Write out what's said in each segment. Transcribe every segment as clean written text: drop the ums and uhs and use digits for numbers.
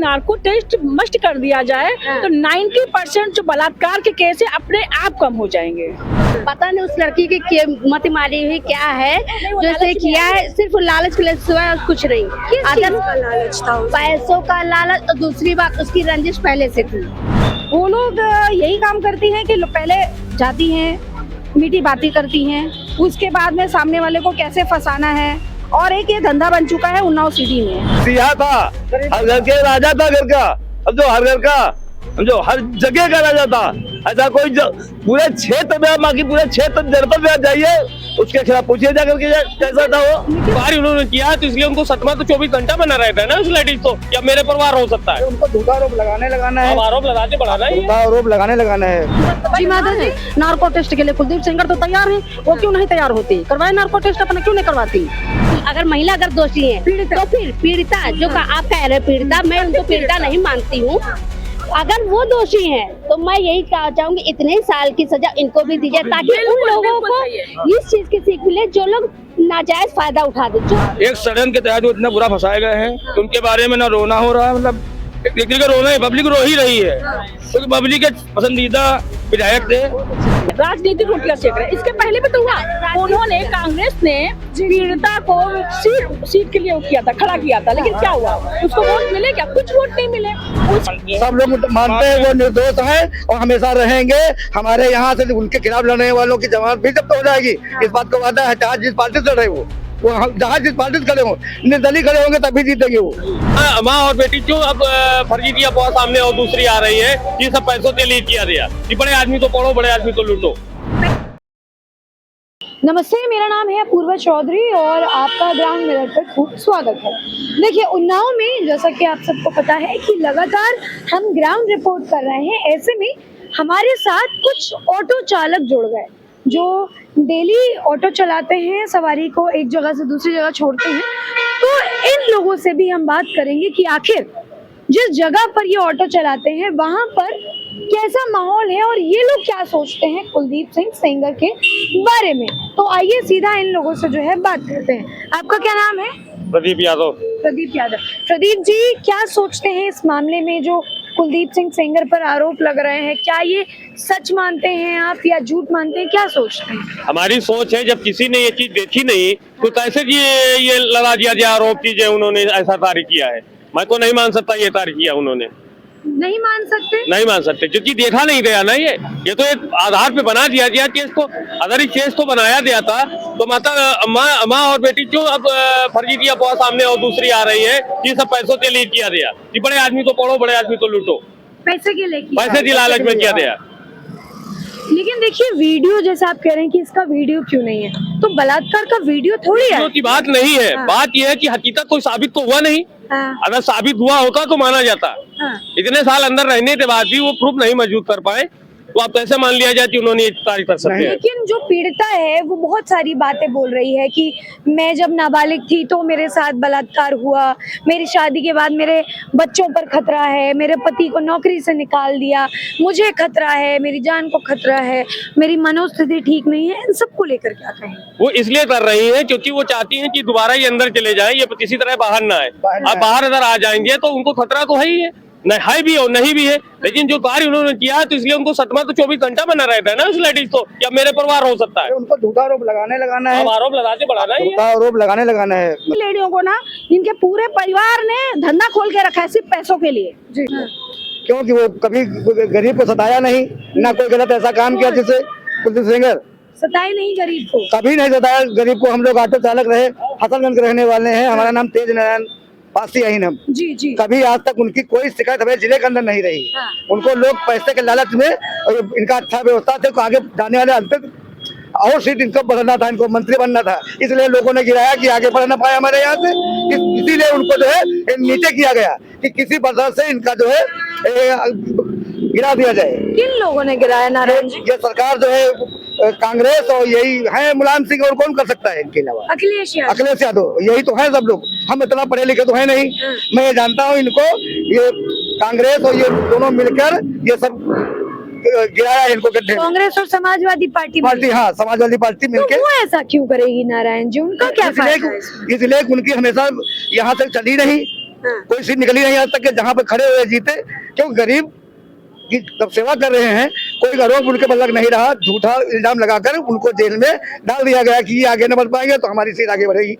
Narco test must कर दिया जाए तो 90% जो बलात्कार के केस है अपने आप कम हो जाएंगे। पता नहीं उस लड़की की मत मारी हुई क्या है जो इसे किया है, सिर्फ लालच के लिए सिवा कुछ नहीं। अगर लालच था पैसों का लालच और दूसरी बात उसकी रंजिश पहले से थी। वो लोग यही काम करती हैं कि पहले जाती हैं, मीठी बातें करती हैं, उसके बाद में सामने वाले को कैसे फंसाना है, और एक ये धंधा बन चुका है उन्नाव सिटी में। सिया था, हर घर के राजा था घर का, अब जो हर घर का जो हर जगह का राजा था। ऐसा कोई जो पूरे क्षेत्र में, बाकी पूरे क्षेत्र जनपद में जाइए उसके खिलाफ पूछिए जाकर के कैसा था वो। बाहर उन्होंने किया तो इसलिए उनको सटमा तो 24 घंटा बना रहता है ना उस लेडीज को, या मेरे परिवार हो सकता है। उनको झूठा आरोप लगाना है, आरोप लगाते बढ़ाना है, झूठा आरोप लगाना है। जी माता जी, नार्को टेस्ट के लिए कुलदीप सेंगर तो तैयार है, वो क्यों नहीं तैयार होती? करवाए नार्को टेस्ट, अपना क्यों नहीं करवाती? अगर महिला अगर दोषी है तो फिर पीड़िता जो आप कह रहे पीड़िता, मैं उनको पीड़िता नहीं मानती हूँ। अगर वो दोषी हैं तो मैं यही चाहूंगी इतने साल की सजा इनको भी दी जाए, ताकि उन लोगों को इस चीज की सीख मिले जो लोग नाजायज फायदा उठा दे। एक षड्यंत्र के तहत वो इतना बुरा फंसाए गए हैं कि उनके बारे में ना रोना हो रहा है, मतलब एक का रोना है, पब्लिक रो ही रही है क्योंकि पब्लिक के पसंदीदा विधायक थे। राजनीतिक रोटियां सेक रहे, इसके पहले भी तो हुआ। उन्होंने कांग्रेस ने पीड़िता को सीट के लिए किया था, खड़ा किया था, लेकिन क्या हुआ? उसको वोट मिले क्या? कुछ वोट नहीं मिले। सब लोग मानते हैं वो निर्दोष है और हमेशा रहेंगे। हमारे यहाँ से उनके खिलाफ लड़ने वालों की जमानत भी जब्त हो जाएगी, इस बात को वादा है। चाहे जिस पार्टी से लड़ रहे वो जहाँ जिस पार्टी से खड़े हो, निर्दलीय खड़े होंगे तभी जीतेंगे वो। माँ और बेटी जो अब फर्जी दिया बहुत सामने और दूसरी आ रही है, ये सब पैसों के लिए किया गया। ये बड़े आदमी तो पढ़ो, बड़े आदमी तो लूटो। नमस्ते, मेरा नाम है पूर्वा चौधरी और आपका ग्राउंड मिरर पर खूब स्वागत है। देखिए, उन्नाव में जैसा कि आप सबको पता है कि लगातार हम ग्राउंड रिपोर्ट कर रहे हैं, ऐसे में हमारे साथ कुछ ऑटो चालक जुड़ गए जो डेली ऑटो चलाते हैं, सवारी को एक जगह से दूसरी जगह छोड़ते हैं। तो इन लोगों से भी हम बात करेंगे कि आखिर जिस जगह पर ये ऑटो चलाते हैं वहां पर कैसा माहौल है और ये लोग क्या सोचते हैं कुलदीप सिंह सेंगर के बारे में। तो आइए सीधा इन लोगों से जो है बात करते हैं। आपका क्या नाम है? प्रदीप यादव। प्रदीप यादव। प्रदीप जी, क्या सोचते हैं इस मामले में जो कुलदीप सिंह सेंगर पर आरोप लग रहे हैं? क्या ये सच मानते हैं आप या झूठ मानते हैं? क्या सोचते हैं? हमारी सोच है, जब किसी ने ये चीज देखी नहीं तो कैसे ये लगा दिया जाए आरोप की उन्होंने ऐसा तारीख किया है। मैं तो नहीं मान सकता ये तारीख किया उन्होंने। नहीं मान सकते? नहीं मान सकते क्योंकि देखा नहीं गया ना। ये तो एक आधार पे बना दिया गया केस को। अगर ये केस को बनाया गया था तो माँ और बेटी जो अब फर्जी दिया बहुत सामने और दूसरी आ रही है, ये सब पैसों के लिए किया गया। ये बड़े आदमी तो पढ़ो, बड़े आदमी तो लूटो। पैसे के लिए किया? पैसे की लालच में किया गया। लेकिन देखिए, वीडियो जैसे आप कह रहे हैं कि इसका वीडियो क्यों नहीं है, तो बलात्कार का वीडियो थोड़ी है। की बात नहीं है। हाँ। बात यह है कि हकीकत कोई साबित तो हुआ नहीं। हाँ। अगर साबित हुआ होता तो माना जाता। हाँ। इतने साल अंदर रहने के बाद भी वो प्रूफ नहीं मौजूद कर पाए तो आप कैसे मान लिया जाए कि उन्होंने तारीफ कर सकते हैं? लेकिन जो पीड़िता है वो बहुत सारी बातें बोल रही है कि मैं जब नाबालिग थी तो मेरे साथ बलात्कार हुआ, मेरी शादी के बाद मेरे बच्चों पर खतरा है, मेरे पति को नौकरी से निकाल दिया, मुझे खतरा है, मेरी जान को खतरा है, मेरी मनोस्थिति ठीक नहीं है। इन सबको लेकर क्या कहें? वो इसलिए कर रही है क्योंकि वो चाहती हैं कि दोबारा ये अंदर चले जाएं, ये किसी तरह बाहर ना आए। अब बाहर अगर आ जाएंगे तो उनको खतरा तो है ही है, है भी और नहीं भी है। लेकिन जो कार्य उन्होंने किया तो इसलिए उनको सटमा तो 24 घंटा बना रहता है ना उस लेडीज को, या मेरे परिवार हो सकता है। उनको झूठा आरोप लगाना है, आरोप लगाते बढ़ाना है। झूठा आरोप लगाना है। लेडियों को ना इनके पूरे परिवार ने धंधा खोल के रखा है सिर्फ पैसों के लिए। जी। क्योंकि वो कभी गरीब को सताया नहीं, ना कोई गलत ऐसा काम किया जिससे कुलदीप सेंगर सताए नहीं गरीब को, कभी नहीं सताया गरीब को। हम लोग ऑटो चालक रहे, हसनगंज के रहने वाले हैं, हमारा नाम तेज नारायण पासी अहीन हम। जी जी। कभी आज तक उनकी कोई शिकायत हमें जिले के अंदर नहीं रही। हाँ। उनको लोग पैसे के लालच में, और इनका अच्छा व्यवस्था थे, आगे जाने वाले अंतर और सीट इनको बढ़ना था, इनको मंत्री बनना था, इसलिए लोगों ने गिराया कि आगे बढ़ ना पाए हमारे यहाँ से। इसीलिए उनको जो है नीचे किया गया कि किसी वजह से इनका जो है गिरा दिया जाए। किन लोगों ने गिराया नारायण जी? ये सरकार जो है कांग्रेस और यही है, मुलायम सिंह, और कौन कर सकता है इनके अलावा? अखिलेश यादव, यही तो है सब लोग। हम इतना पढ़े लिखे तो है नहीं। मैं ये जानता हूँ इनको, ये कांग्रेस और ये दोनों मिलकर ये सब गिराया इनको गड्ढे। कांग्रेस और समाजवादी पार्टी हाँ, समाजवादी पार्टी मिलकर। तो वो ऐसा क्यों करेगी नारायण जी? उनका क्या फायदा है? इसलिए उनकी हमेशा यहाँ तक चली रही कोई सीट निकली नहीं आज तक कि जहाँ पे खड़े हुए जीते, क्योंकि गरीब की तब सेवा कर रहे हैं। कोई आरोप उनके पर लग नहीं रहा, झूठा इल्जाम लगाकर उनको जेल में डाल दिया गया कि ये आगे न बढ़ पाएंगे तो हमारी सीट आगे बढ़ेगी।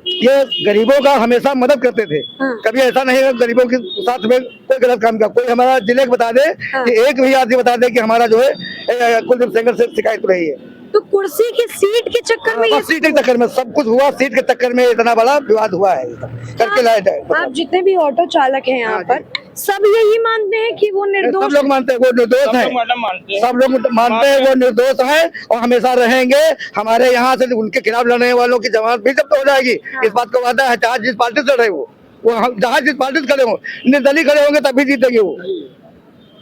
ये गरीबों का हमेशा मदद करते थे, कभी ऐसा नहीं है गरीबों के साथ में कोई गलत काम किया। कोई हमारा जिले को बता दे कि एक भी आदमी बता दे कि हमारा जो है कुलदीप सेंगर से शिकायत रही है। तो कुर्सी की सीट के चक्कर में बस सीट के चक्कर में सब कुछ हुआ, सीट के चक्कर में इतना बड़ा विवाद हुआ है करके लाए थे। आप जितने भी ऑटो चालक हैं यहाँ पर सब यही मानते हैं कि वो निर्दोष, सब लोग मानते हैं वो निर्दोष है, सब लोग मानते हैं वो निर्दोष है और हमेशा रहेंगे। हमारे यहाँ से उनके खिलाफ लड़ने वालों की जमानत भी जब्त हो जाएगी, इस बात को वादा है। चाहे जिस पार्टी से लड़े वो जहाँ जिस पार्टी से खड़े हो, निर्दलीय खड़े होंगे तभी जीतेंगे वो,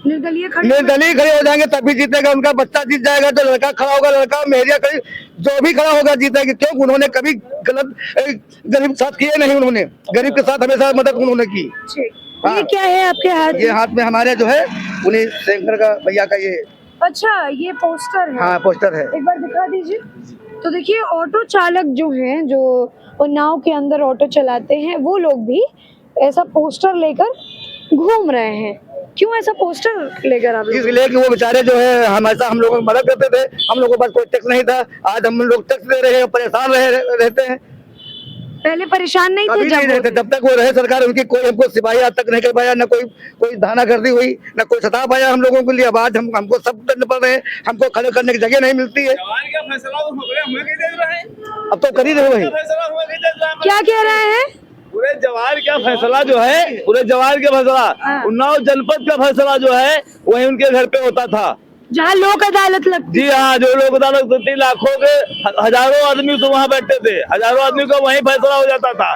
निर्दलीय निर्दलीय खड़े हो जाएंगे तभी जीतेगा। उनका बच्चा जीत जाएगा, जो लड़का खड़ा होगा, लड़का मेरिया खड़ी, जो भी खड़ा होगा जीतेगा। क्यों? उन्होंने कभी गलत गरीब के साथ किए नहीं, उन्होंने गरीब के साथ हमेशा मदद उन्होंने की। ये क्या है आपके हाथ? ये हाथ में हमारे जो है उन्हीं सेंगर का भैया का ये, अच्छा ये पोस्टर है। हाँ पोस्टर है, एक बार दिखा दीजिए। तो देखिए ऑटो चालक जो हैं, जो उन्नाव के अंदर ऑटो चलाते हैं, वो लोग भी ऐसा पोस्टर लेकर घूम रहे हैं। क्यों ऐसा पोस्टर लेकर आप लोग? इसलिए कि वो बेचारे जो है हमेशा हम लोगों की मदद करते थे, हम लोगों के पास कोई टैक्स नहीं था। आज हम लोग टैक्स दे रहे हैं, परेशान रहते हैं। पहले परेशान नहीं थे अभी नहीं रहते, जब तक वो रहे सरकार उनकी, कोई हमको सिपाही आज तक नहीं कर पाया, न कोई धानागर्दी हुई, न कोई सता पाया हम लोगों के लिए। अब आज हमको सब करने पड़ रहे हैं, हमको खड़े करने की जगह नहीं मिलती है। अब तो कर ही रहे वही। क्या कह रहे हैं? पूरे जवार का फैसला जो है, पूरे जवार का फैसला, उन्नाव जनपद का फैसला जो है वही उनके घर पे होता था, जहाँ लोक अदालत लगती। जी हाँ, जो लोक अदालत होती, लाखों के हजारों आदमी तो वहाँ बैठते थे, हजारों आदमी का वहीं फैसला हो जाता था।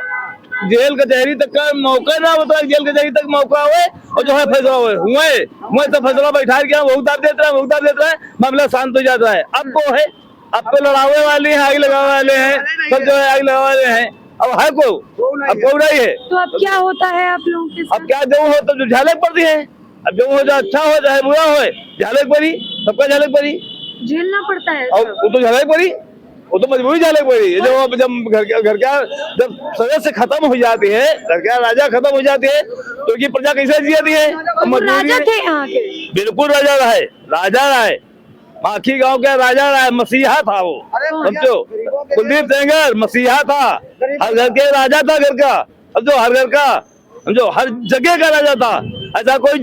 जेल कचहरी तक का मौका ना होता, जेल कचहरी तक मौका हुए और जो है फैसला हुए तो फैसला बैठा के भुगतान देता है, मामला शांत हो जाता है। अब वो है, अब तो लड़ावे वाले हैं, आग लगाने वाले हैं, सब जो है आग लगाने वाले हैं। अब है को अब को नहीं है, तो अब क्या होता है आप लोगों के साथ? अब क्या जो हो तो झालक पड़ती है। अब जो हो जाए अच्छा हो चाहे बुरा हो, झालक पड़ी, सबका झालक पड़ी, झेलना पड़ता है। और वो तो झालक पड़ी, वो तो मजबूरी झालक पड़ी। जब घर का जब सदस्य खत्म हो जाती है, घर का राजा खत्म हो जाती है, तो ये प्रजा कैसे जियाती है? राजा थे यहाँ के? बिल्कुल राजा रहे माखी गांव का राजा रहा, मसीहा था वो, समझो। कुलदीप सेंगर मसीहा था, हर घर के राजा था, घर का, समझो, हर घर का, समझो, हर जगह का राजा था। ऐसा कोई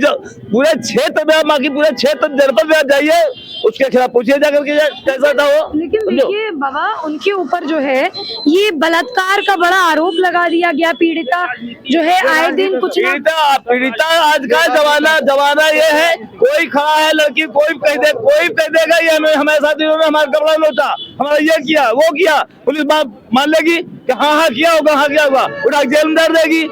पूरे क्षेत्र में, बाकी पूरे क्षेत्र जनपद में जाइए, उसके खिलाफ पूछिए जाकर के कैसा था वो। लेकिन देखिए बाबा, उनके ऊपर जो है ये बलात्कार का बड़ा आरोप लगा दिया गया। पीड़िता जो है आए दिन कुछ ना पीड़िता आज का जमाना ये है, कोई खड़ा है लड़की, कोई कह देगा ये हमारे साथ हमारा कपड़ा नोचा, हमारा ये किया वो किया, पुलिस मान लेगी कि हाँ किया होगा, उठा जेल में डाल देगी।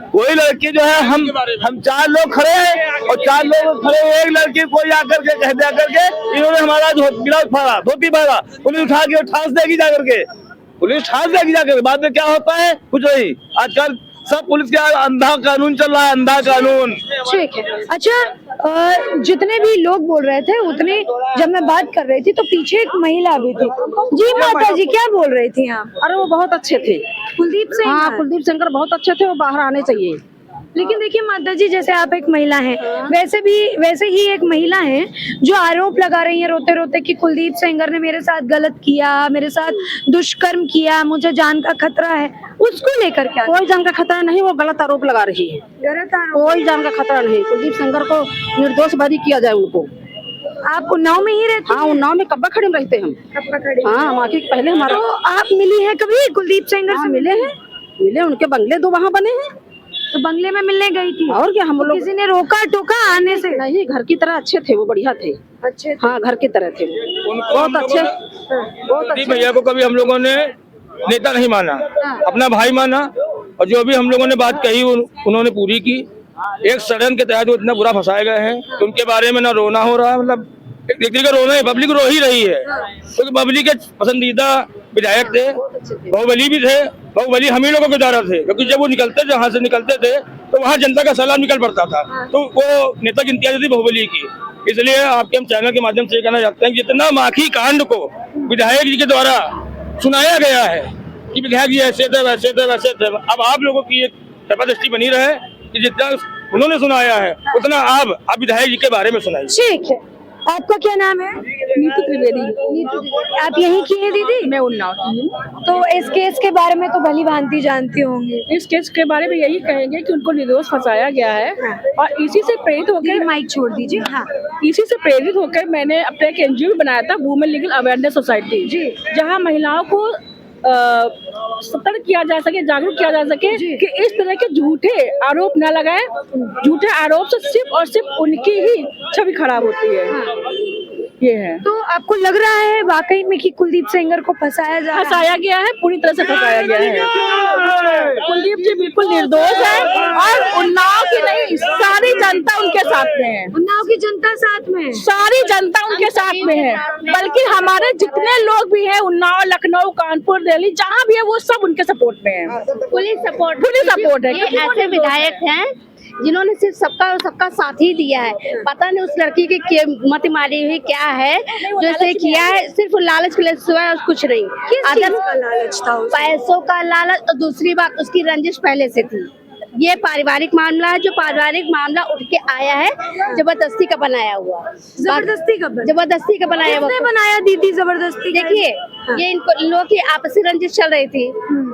कोई लड़की जो है, हम 4 लोग खड़े हैं और 4 लोग खड़े हुए, एक लड़की कोई आकर के कह दिया करके इन्होंने हमारा धोती फाड़ा, पुलिस उठा के ठास देगी जाकर, बाद में क्या होता है? कुछ नहीं। आजकल सब पुलिस का अंधा कानून चल रहा है, अंधा कानून। ठीक है। अच्छा, जितने भी लोग बोल रहे थे उतने, जब मैं बात कर रही थी तो पीछे एक महिला भी थी। जी माता जी, क्या बोल रही थी आप? अरे वो बहुत अच्छे थे, कुलदीप सिंह। हाँ कुलदीप सेंगर बहुत अच्छे थे, वो बाहर आने चाहिए। लेकिन देखिए माता जी, जैसे आप एक महिला हैं, वैसे ही एक महिला हैं जो आरोप लगा रही हैं रोते रोते कि कुलदीप सेंगर ने मेरे साथ गलत किया, मेरे साथ दुष्कर्म किया, मुझे जान का खतरा है। उसको लेकर क्या? कोई जान का खतरा नहीं, वो गलत आरोप लगा रही है। गलत आरोप? कोई जान का खतरा नहीं। कुलदीप सेंगर को निर्दोष बरी किया जाए उनको। आप उन्नाव में ही रहते? हाँ, उन्नाव में कब्बा खड़े में रहते हम। कब्बा खड़े? हाँ, वहाँ के पहले हमारा। तो आप मिली हैं कभी कुलदीप सेंगर से? मिले, उनके बंगले 2 वहाँ बने हैं। तो बंगले में मिलने गई थी? और क्या, हम लोग किसी ने रोका टोका आने से? नहीं, घर की तरह अच्छे थे वो, बढ़िया थे। अच्छे थे? हाँ, घर की तरह थे वो, बहुत अच्छे, बहुत अच्छे। भैया को कभी हम लोगों ने नेता नहीं माना, अपना भाई माना, और जो भी हम लोगों ने बात कही उन्होंने पूरी की। एक षड्यंत्र के तहत वो इतना बुरा फंसाए गए हैं कि उनके बारे में ना रोना हो रहा है, मतलब एक तरीके का रोना है, पब्लिक रो ही रही है, क्योंकि पब्लिक के पसंदीदा विधायक थे, बाहुबली भी थे। बाहुबली हम ही लोगों के द्वारा थे, क्योंकि जब वो निकलते थे, जहाँ से निकलते थे, तो वहाँ जनता का सलाम निकल पड़ता था, तो वो नेता की इम्तियाज थी बाहुबली की। इसलिए आपके हम चैनल के माध्यम से कहना चाहते हैं कि जितना माखी कांड को विधायक जी के द्वारा सुनाया गया है कि विधायक जी ऐसे थे वैसे थे, अब आप लोगों की जबरदस्ती बनी रहे कि जितना उन्होंने सुनाया है उतना आप विधायक जी के बारे में सुनाइए। ठीक है, आपका क्या नाम है? नीतू त्रिवेदी। आप यहीं की हैं दीदी? मैं उन्नाव की हूँ। तो इस केस के बारे में तो भली भांति जानती होंगी। इस केस के बारे में यही कहेंगे कि उनको निर्दोष फंसाया गया है और इसी से प्रेरित होकर माइक छोड़ दीजिए। हाँ, इसी से प्रेरित होकर मैंने अपना एक एनजीओ बनाया था, वुमेन लीगल अवेयरनेस सोसाइटी, जहाँ महिलाओं को सतर्क किया जा सके, जागरूक किया जा सके कि इस तरह के झूठे आरोप न लगाएं। झूठे आरोप से सिर्फ और सिर्फ उनकी ही छवि खराब होती है। ये है। तो आपको लग रहा है वाकई में कि कुलदीप सेंगर को फंसाया गया है, पूरी तरह से फंसाया गया है। कुलदीप जी बिल्कुल निर्दोष है और उन्नाव की नहीं, सारी जनता उनके साथ में है। उन्नाव की जनता साथ में है, सारी जनता उनके साथ में है, बल्कि हमारे जितने लोग भी हैं उन्नाव, लखनऊ, कानपुर, दिल्ली, जहाँ भी है वो सब उनके सपोर्ट में है। पुलिस सपोर्ट है। ये ऐसे विधायक हैं जिन्होंने सिर्फ सबका साथ ही दिया है। पता नहीं उस लड़की की मत मारी हुई क्या है जो इसे किया है, सिर्फ लालच के लिए सिवाय कुछ नहीं। किस का लालच था? पैसों का लालच और दूसरी बात उसकी रंजिश पहले से थी। ये पारिवारिक मामला है, जो पारिवारिक मामला उठ के आया है, जबरदस्ती का बनाया हुआ। जबरदस्ती का बनाया हुआ। किसने बनाया दीदी जबरदस्ती? देखिए, ये इन लोगों की आपसी रंजिश चल रही थी,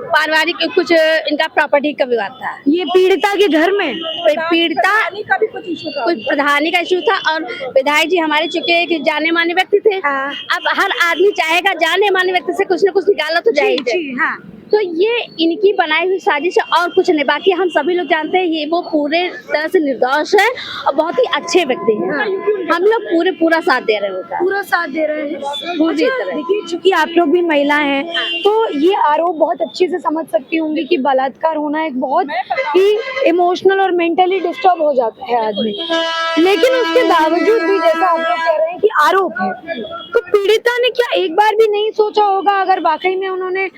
पारिवारिक कुछ इनका प्रॉपर्टी का विवाद था। ये पीड़िता के घर में पीड़िता का भी कुछ इशू था, कुछ प्रधानी का इशू था और विधायक जी हमारे चुके एक जाने माने व्यक्ति थे। अब हर आदमी चाहेगा जाने माने व्यक्ति से कुछ न कुछ निकाला तो जाएगा। तो ये इनकी बनाई हुई साजिश है और कुछ नहीं। बाकी हम सभी लोग जानते हैं ये वो पूरे तरह से निर्दोष है और बहुत ही अच्छे व्यक्ति हैं। हम लोग पूरा साथ दे रहे हैं, पूरा साथ दे रहे हैं पूरी तरह। देखिए, चूंकि आप लोग भी महिला हैं तो ये आरोप बहुत अच्छे से समझ सकती होंगी कि बलात्कार होना एक बहुत ही इमोशनल और मेंटली डिस्टर्ब हो जाता है आदमी। लेकिन उसके बावजूद भी जैसा आप लोग कह रहे हैं कि आरोप है, तो पीड़िता ने क्या एक बार भी नहीं सोचा होगा, अगर वाकई में उन्होंने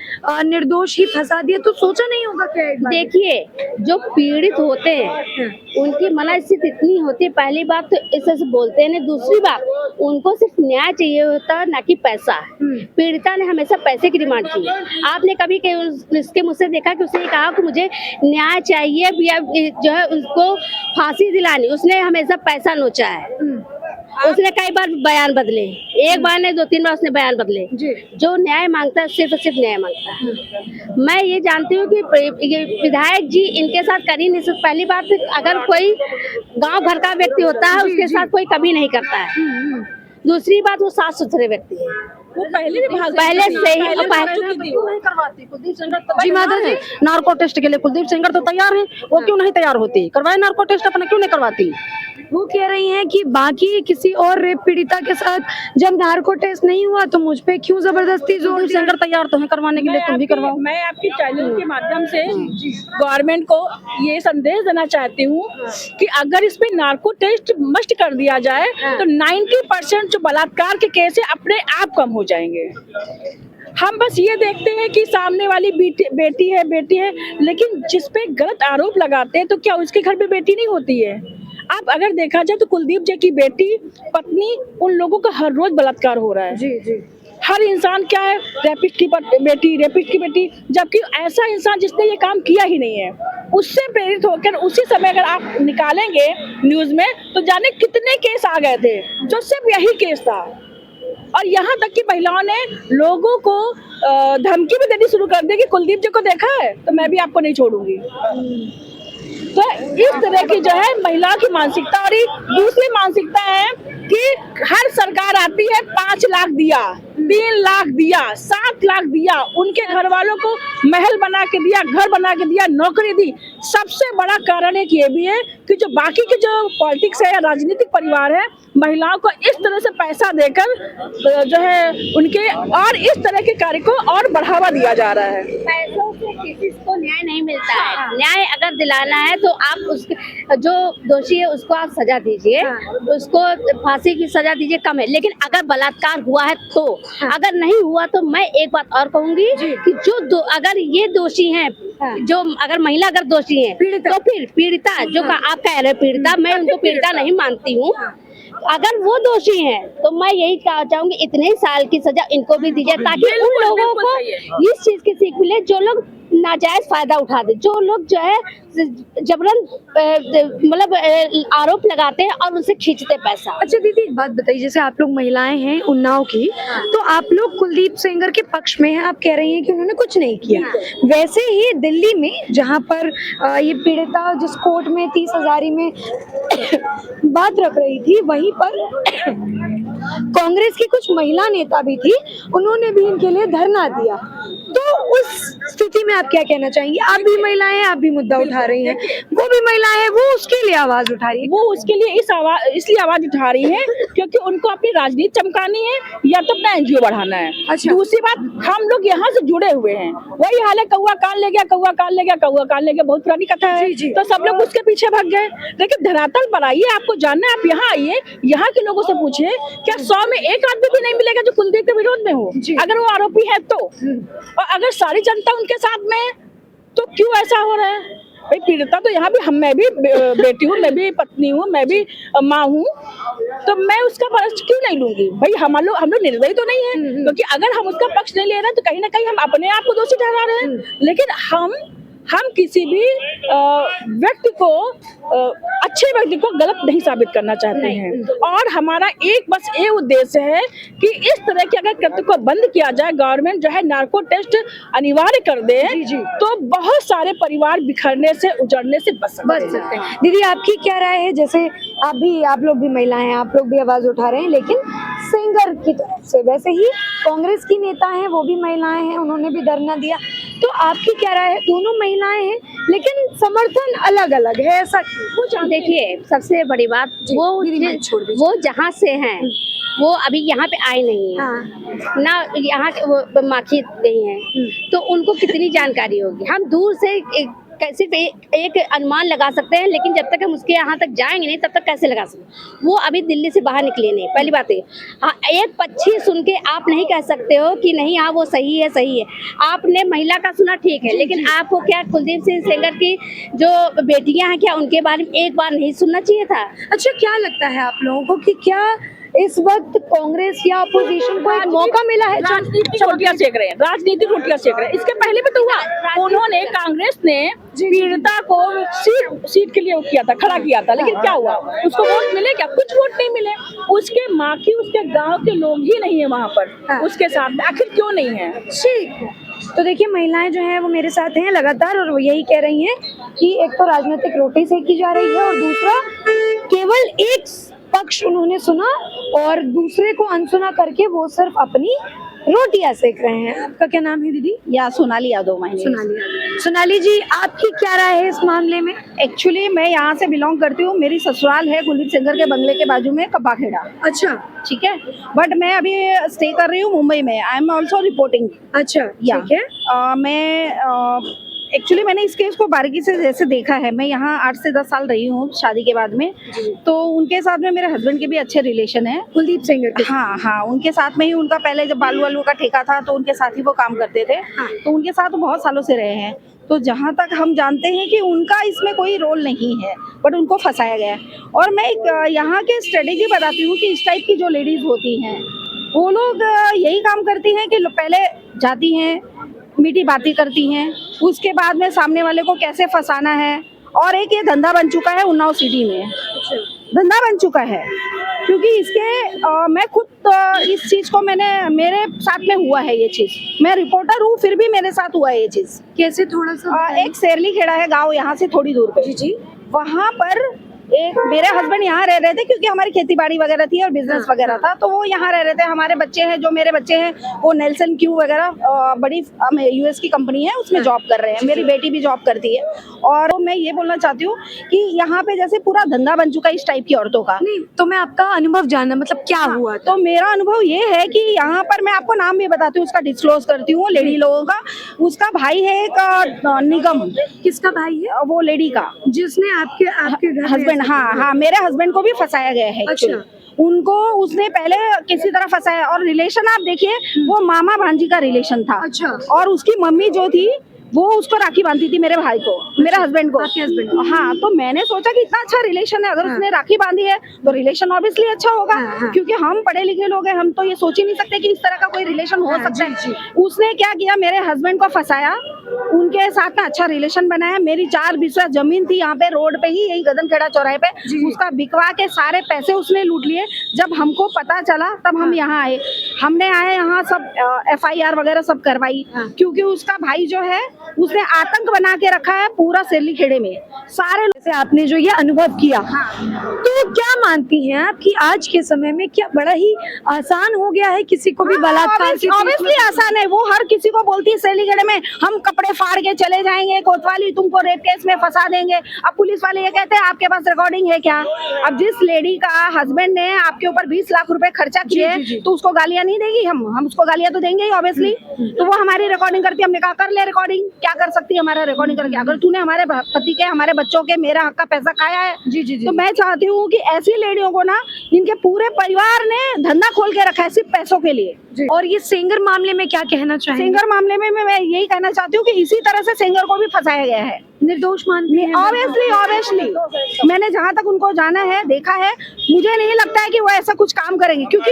निर्दोष ही फंसा दिया तो सोचा नहीं होगा क्या एक बार? देखिए, जो पीड़ित होते हैं उनकी मनस्थिति इतनी होती है, पहली बात तो इसे से बोलते हैं, दूसरी बात उनको सिर्फ न्याय चाहिए होता है, ना कि पैसा। पीड़िता ने हमेशा पैसे की डिमांड की। आपने कभी इसके मुझसे देखा कि उसने कहा कि मुझे न्याय चाहिए या जो है उसको फांसी दिलानी, उसने हमेशा पैसा नोचा है। उसने कई बार बयान बदले, एक बार नहीं 2-3 बार उसने बयान बदले। जो न्याय मांगता है सिर्फ न्याय मांगता है। मैं ये जानती हूँ कि ये विधायक जी इनके साथ कर ही नहीं सकते। पहली बात, अगर कोई गांव भर का व्यक्ति होता है उसके साथ कोई कभी नहीं करता है। दूसरी बात, वो साफ सुथरे व्यक्ति है, वो पहले से ही जी माता जी, नार्को टेस्ट के लिए कुलदीप सेंगर तो तैयार है, वो क्यों नहीं तैयार होती? करवाए नार्को टेस्ट, अपने क्यों नहीं करवाती? वो कह रही हैं कि बाकी किसी और रेप पीड़िता के साथ जब नार्को टेस्ट नहीं हुआ तो मुझ पे क्यों जबरदस्ती जोर दिया? सेंगर तैयार तो है करवाने के लिए, तुम भी करवाओ। मैं आपके चैनल के माध्यम से गवर्नमेंट को ये संदेश देना चाहती हूँ कि अगर इस पे नार्को टेस्ट मस्ट कर दिया जाए तो 90% जो बलात्कार के केस है अपने आप कम हो जाएंगे। हम बस ये देखते हैं कि सामने वाली बेटी है, लेकिन जिस पे गलत आरोप लगाते हैं तो क्या उसके घर पे बेटी नहीं होती है? आप अगर देखा जाए तो कुलदीप जी की बेटी, पत्नी, उन लोगों का हर रोज बलात्कार हो रहा है। जी। हर इंसान क्या है, रेपिस्ट की बेटी, जबकि ऐसा इंसान जिसने ये काम किया ही नहीं है, उससे प्रेरित होकर उसी समय अगर आप निकालेंगे न्यूज में तो जाने कितने केस आ गए थे जो सिर्फ यही केस था। और यहाँ तक कि महिलाओं ने लोगों को धमकी भी देनी शुरू कर दी कि कुलदीप जी को देखा है तो मैं भी आपको नहीं छोड़ूंगी। तो इस तरह की जो है महिलाओं की मानसिकता। और दूसरी मानसिकता है कि हर सरकार आती है 5 लाख दिया, 3 लाख दिया, 7 लाख दिया, उनके घर वालों को महल बना के दिया, घर बना के दिया, नौकरी दी। सबसे बड़ा कारण एक ये भी है कि जो बाकी के जो पॉलिटिक्स है या राजनीतिक परिवार है, महिलाओं को इस तरह से पैसा देकर जो है उनके और इस तरह के कार्य को और बढ़ावा दिया जा रहा है। पैसों से किसी को न्याय नहीं मिलता है। न्याय अगर दिलाना है तो आप उसके जो दोषी है उसको आप सजा दीजिए, उसको फांसी की सजा दीजिए, कम है। लेकिन अगर बलात्कार हुआ है तो, अगर नहीं हुआ तो मैं एक बात और कहूंगी कि जो अगर ये दोषी हैं, जो अगर महिला अगर दोषी है तो फिर पीड़िता, जो आप कह रहे पीड़िता, मैं उनको पीड़िता नहीं मानती हूँ। अगर वो दोषी हैं तो मैं यही कहना चाहूंगी इतने साल की सजा इनको भी दीजिए, ताकि उन लोगों को इस चीज की सीख मिले जो लोग नाजायज फायदा उठाते, जो लोग जो है जबरन मतलब आरोप लगाते हैं और उनसे खींचते पैसा। अच्छा दीदी एक बात बताइए, जैसे आप लोग महिलाएं हैं उन्नाव की, तो आप लोग कुलदीप सेंगर के पक्ष में हैं, आप कह रही हैं कि उन्होंने कुछ नहीं किया। वैसे ही दिल्ली में जहां पर ये पीड़िता जिस कोर्ट में 30 हज़ारी में बात रख रही थी, वहीं पर कांग्रेस की कुछ महिला नेता भी थी, उन्होंने भी इनके लिए धरना दिया। तो उस स्थिति में आप क्या कहना चाहेंगी? आप भी महिलाएं हैं, आप भी मुद्दा उठा रही हैं, वो भी महिलाएं हैं, वो उसके लिए आवाज उठा रही है। वो उसके लिए इसलिए आवाज उठा रही है क्योंकि उनको अपनी राजनीति चमकानी है या तो अपना एनजीओ बढ़ाना है। अच्छा। दूसरी बात, हम लोग यहाँ से जुड़े हुए हैं, वही हाल है, कौआ कान ले गया, कौआ कान ले गया, कौआ कान ले गया, बहुत पुरानी कथा है। जी, जी। तो सब लोग उसके पीछे भाग गए। लेकिन धरातल पर आइए, आपको जानना है, आप यहाँ आइए, यहाँ के लोगों से पूछे, क्या 100 में एक आदमी भी नहीं मिलेगा जो कुलदीप के विरोध में हो, अगर वो आरोपी है तो। और अगर सारी जनता उनके साथ में है तो क्यों ऐसा हो रहा है? भाई पीड़िता तो यहाँ भी मैं भी बेटी हूँ, मैं भी पत्नी हूँ, मैं भी माँ हूँ, तो मैं उसका पक्ष क्यों नहीं लूंगी? भाई हम लोग निर्दयी तो नहीं है, क्योंकि अगर हम उसका पक्ष नहीं ले रहे हैं तो कहीं ना कहीं हम अपने आप को दोषी ठहरा रहे हैं। लेकिन हम किसी भी व्यक्ति को अच्छे व्यक्ति को गलत नहीं साबित करना चाहते हैं। और हमारा एक बस ये उद्देश्य है कि इस तरह के अगर कृत्य को बंद किया जाए, गवर्नमेंट जो है नार्को टेस्ट अनिवार्य कर दे, तो बहुत सारे परिवार बिखरने से, उजड़ने से बच सकते हैं। दीदी आपकी क्या राय है? जैसे आप लोग भी महिलाएं हैं, आप लोग भी आवाज उठा रहे हैं, लेकिन सेंगर की तरफ से, वैसे ही कांग्रेस की नेता हैं, वो भी महिलाएं हैं, उन्होंने भी धरना दिया, तो आपकी क्या राय है? दोनों महिलाएं हैं लेकिन समर्थन अलग अलग है, ऐसा क्यों? देखिए, सबसे बड़ी बात, वो जहाँ से हैं वो अभी यहाँ पे आए नहीं है ना, यहाँ वो माखी नहीं है, तो उनको कितनी जानकारी होगी? हम दूर से सिर्फ एक अनुमान लगा सकते हैं, लेकिन जब तक हम उसके यहाँ तक जाएंगे नहीं तब तक कैसे लगा सकते? वो अभी दिल्ली से बाहर निकले नहीं, पहली बात है। हाँ, एक पक्षी सुन के आप नहीं कह सकते हो कि नहीं हाँ वो सही है, सही है। आपने महिला का सुना, ठीक है, लेकिन आपको क्या कुलदीप सिंह सेंगर की जो बेटियां हैं, क्या उनके बारे में एक बार नहीं सुनना चाहिए था? अच्छा, क्या लगता है आप लोगों को कि क्या इस वक्त कांग्रेस या अपोजिशन को एक मौका मिला है? राजनीतिक रोटियां सेक रहे हैं, राजनीतिक रोटियां सेक रहे हैं। इसके पहले भी तो हुआ, उन्होंने कांग्रेस ने पीड़िता को सीट के लिए किया था, खड़ा किया था, लेकिन क्या हुआ? उसको वोट मिले क्या? कुछ वोट नहीं मिले। उसके माँ की, उसके गांव के लोग ही नहीं है वहाँ पर उसके साथ में, आखिर क्यों नहीं है? ठीक। तो देखिए, महिलाएं जो हैं वो मेरे साथ हैं लगातार, और वो यही कह रही हैं कि एक तो राजनीतिक रोटी सेकी जा रही है, और दूसरा केवल एक पक्ष उन्होंने सुना और दूसरे को अनसुना करके वो सिर्फ अपनी रोटियां सेक रहे हैं। आपका क्या नाम है दीदी? या सोनाली यादव। सोनाली जी, आपकी क्या राय है इस मामले में? एक्चुअली मैं यहाँ से बिलोंग करती हूँ, मेरी ससुराल है कुलदीप सेंगर के बंगले के बाजू में कब्बाखेड़ा। अच्छा, ठीक है, बट मैं अभी स्टे कर रही हूँ मुंबई में। I am also reporting. अच्छा, ठीक है। मैं एक्चुअली मैंने इस केस को बारीकी से जैसे देखा है, मैं यहाँ 8 से 10 साल रही हूँ शादी के बाद में, तो उनके साथ में मेरे हस्बैंड के भी अच्छे रिलेशन है कुलदीप सेंगर के। हाँ, उनके साथ में ही, उनका पहले जब बालू वालू का ठेका था तो उनके साथ ही वो काम करते थे, तो उनके साथ वो बहुत सालों से रहे हैं। तो जहाँ तक हम जानते हैं कि उनका इसमें कोई रोल नहीं है, बट उनको फंसाया गया है। और मैं एक यहाँ के स्ट्रेटेजी बताती हूँ कि इस टाइप की जो लेडीज होती हैं, वो लोग यही काम करती हैं कि पहले जाती हैं, मीठी बातें करती हैं, उसके बाद में सामने वाले को कैसे फंसाना है। और एक ये धंधा बन चुका है उन्नाव सिटी में, धंधा बन चुका है, क्योंकि इसके मैं खुद इस चीज को मेरे साथ में हुआ है ये चीज। मैं रिपोर्टर हूँ, फिर भी मेरे साथ हुआ है ये चीज। कैसे? थोड़ा सा एक सेरली खेड़ा है गांव यहाँ से थोड़ी दूर पे। जी। वहाँ पर एक मेरे हस्बैंड यहाँ रह रहे थे, क्योंकि हमारी खेती बाड़ी वगैरह थी और बिजनेस वगैरह था, तो वो यहाँ रह रहे थे। हमारे बच्चे हैं, जो मेरे बच्चे हैं वो नेल्सन क्यू वगैरह बड़ी यूएस की कंपनी है, उसमें जॉब कर रहे हैं। मेरी बेटी भी जॉब करती है। और मैं ये बोलना चाहती हूँ कि यहाँ पे जैसे पूरा धंधा बन चुका है इस टाइप की औरतों का। नहीं, तो मैं आपका अनुभव जानना, मतलब क्या हुआ? तो मेरा अनुभव ये है कि यहाँ पर मैं आपको नाम भी बताती हूँ, उसका डिस्क्लोज करती हूँ, लेडी लोगों का। उसका भाई है एक निगम। किसका भाई है? वो लेडी का, जिसने आपके घर हस्बैंड, हाँ, मेरे हस्बैंड को भी फंसाया गया है। अच्छा। उनको उसने पहले किसी तरह फंसाया, और रिलेशन आप देखिए, वो मामा भांजी का रिलेशन था। अच्छा। और उसकी मम्मी जो थी वो उसको राखी बांधती थी मेरे भाई को, मेरे हस्बैंड को। आपके husband को? हाँ, तो मैंने सोचा कि इतना अच्छा रिलेशन है, अगर उसने राखी बांधी है तो रिलेशन ऑब्वियसली अच्छा होगा, क्योंकि हम पढ़े लिखे लोग हैं, हम तो ये सोच ही नहीं सकते कि इस तरह का कोई रिलेशन हो सकता है। उसने क्या किया, मेरे हस्बैंड को फंसाया, उनके साथ में अच्छा रिलेशन बनाया। मेरी 4 बिस्वा जमीन थी यहाँ पे रोड पे ही, यही गदनखेड़ा चौराहे पे, उसका बिकवा के सारे पैसे उसने लूट लिए। जब हमको पता चला तब हम यहाँ आए, हमने आए यहाँ सब FIR वगैरह सब करवाई, क्योंकि उसका भाई जो है उसने आतंक बना के रखा है पूरा सेली खेड़े में सारे। से आपने जो ये अनुभव किया, तो क्या मानती हैं आप कि आज के समय में क्या बड़ा ही आसान हो गया है किसी को भी बलात्कार की? ऑब्वियसली आसान है, वो हर किसी को बोलती है सेलीगढ़ में हम कपड़े फाड़ के चले जाएंगे, कोतवाली तुमको रेप केस में फंसा देंगे। अब पुलिस वाले ये कहते हैं आपके पास रिकॉर्डिंग है क्या? अब जिस लेडी का हस्बैंड ने आपके ऊपर 20 लाख रुपए खर्चा किए तो उसको गालियां नहीं देगी, हम उसको गालियां तो देंगे ही ऑब्वियसली। तो वो हमारी रिकॉर्डिंग करती है, हमने कहा कर ले रिकॉर्डिंग, क्या कर सकती है हमारा रिकॉर्डिंग करके? अगर तूने हमारे पति के, हमारे बच्चों के, मेरा हक का पैसा खाया है, तो मैं चाहती हूँ कि ऐसी लेडियों को ना, इनके पूरे परिवार ने धंधा खोल के रखा है सिर्फ पैसों के लिए। और ये सिंगर मामले में क्या कहना चाहेंगे? सिंगर मामले में मैं यही कहना चाहती हूँ कि इसी तरह से सिंगर को भी फंसाया गया है। निर्दोष मानती हैं? ऑब्वियसली मैंने जहाँ तक उनको जाना है, देखा है, मुझे नहीं लगता है कि वो ऐसा कुछ काम करेंगे, क्योंकि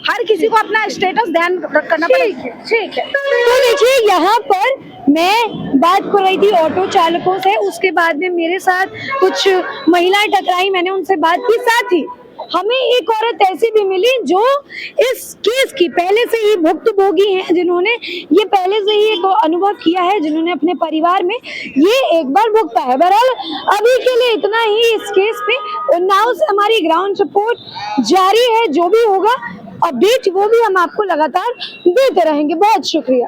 हर किसी को अपना स्टेटस ध्यान करना पड़ेगा। ठीक है। तो देखिए, यहाँ पर मैं बात कर रही थी ऑटो चालकों से, उसके बाद में मेरे साथ कुछ महिलाएं टकराई, मैंने उनसे बात की। साथ ही हमें एक औरत ऐसी भी मिली जो इस केस की पहले से ही भुक्तभोगी हैं, जिन्होंने ये पहले से ही एक अनुभव किया है, जिन्होंने अपने परिवार में ये एक बार भुगता है। बहरहाल अभी के लिए इतना ही इस केस पे। उन्नाव से हमारी ग्राउंड रिपोर्ट जारी है, जो भी होगा अपडेट वो भी हम आपको लगातार देते रहेंगे। बहुत शुक्रिया।